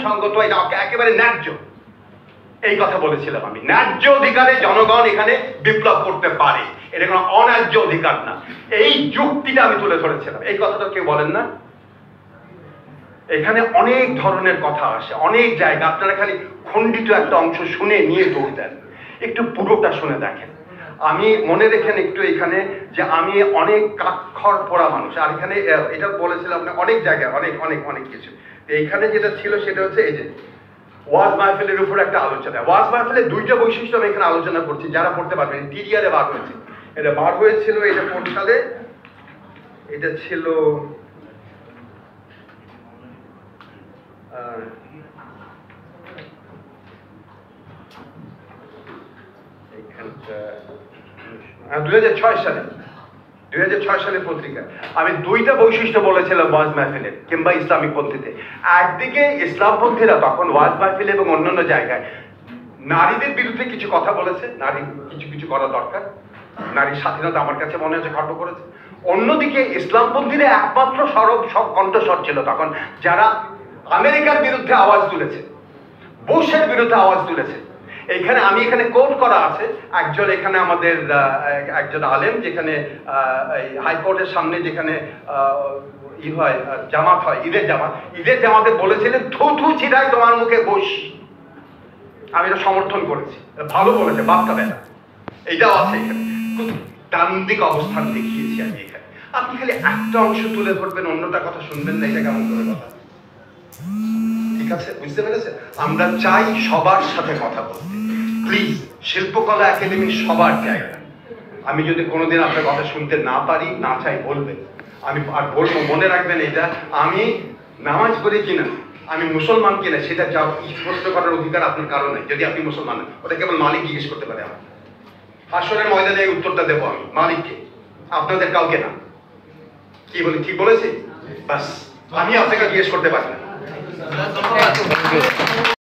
সঙ্গত এটা একেবারে ন্যায্য, এই কথা বলেছিলাম আমি। ন্যায্য অধিকারে জনগণ এখানে বিপ্লব করতে পারে, এটা কোনো অন্যায্য অধিকার না। এই যুক্তিটা আমি তুলে ধরেছিলাম। এই কথাটা কেউ বলেন না। এখানে অনেক ধরনের কথা আসে, অনেক জায়গা। আপনারা খালি খণ্ডিত একটা অংশ শুনে নিয়ে দৌড় দেন, একটু পুরোটা শুনে দেখেন। আমি মনে রেখেন একটু এখানে যে আমি অনেক কাক্ষর পড়া মানুষ, আর এখানে এটা বলেছিলাম আপনি অনেক জায়গায় অনেক অনেক অনেক কিছু। এইখানে যেটা ছিল সেটা হচ্ছে এই যে ওয়াজ মাহফিলের উপর একটা আলোচনা। ওয়াজ মাহফিলের দুইটা বৈশিষ্ট্য আমি এখানে আলোচনা করছি, যারা পড়তে পারবেন। টিডিআরে বার হয়েছে, এটা বার হয়েছিল এটা কোন সালে? এটা ছিল এইখানটা 2006 সালে, 2006 সালের পত্রিকা। আমি দুইটা বৈশিষ্ট্য বলেছিলাম ওয়াজ মাহফিলের কিংবা ইসলামিক পন্থীতে। একদিকে ইসলামপন্থীরা তখন ওয়াজ মাহফিল এবং অন্যান্য জায়গায় নারীদের বিরুদ্ধে কিছু কথা বলেছে, নারী কিছু কিছু করা দরকার, নারীর স্বাধীনতা আমার কাছে মনে হচ্ছে খর্ব করেছে। অন্যদিকে ইসলামপন্থীরা একমাত্র সব কণ্ঠস্বর ছিল তখন, যারা আমেরিকার বিরুদ্ধে আওয়াজ তুলেছে, বুশের বিরুদ্ধে আওয়াজ তুলেছে। এইখানে আমি এখানে কোট করা আছে একজন, এখানে আমাদের একজন আলেম, যেখানে হাইকোর্টের সামনে যেখানে ই হয় জামাত হয়, ঈদের জামাতে বলেছিলেন থু থু ছিড়াই তোমার মুখে বস। আমি এটা সমর্থন করেছি, ভালো বলেছে, বাচ্চা বেলা। এইটাও আছে এখানে। খুব ডান দিক অবস্থান দেখিয়েছি আমি এখানে। আপনি খালি একটা অংশ তুলে ধরবেন, অন্যটা কথা শুনবেন না, এটা কেমন করে কথা? ঠিক আছে, বুঝতে পেরেছেন? আমরা চাই সবার সাথে কথা বলতে। প্লিজ, শিল্পকলা একাডেমি সবার জায়গা। আমি যদি কোনোদিন আপনার কথা শুনতে না পারি, না চাই, বলবেন। আমি আর বলবো, মনে রাখবেন এটা, আমি নামাজ পড়ি কিনা, আমি মুসলমান কিনা, সেটা যা প্রশ্ন করার অধিকার আপনার কারণ নেই। যদি আপনি মুসলমান নেন, ওটা কেবল মালিক জিজ্ঞেস করতে পারে। আমার আসরের ময়দানে এই উত্তরটা দেবো আমি মালিককে, আপনাদের কাউকে না। কি বলি, ঠিক বলেছি? বাস, আমি আপনাকে জিজ্ঞেস করতে পারি না।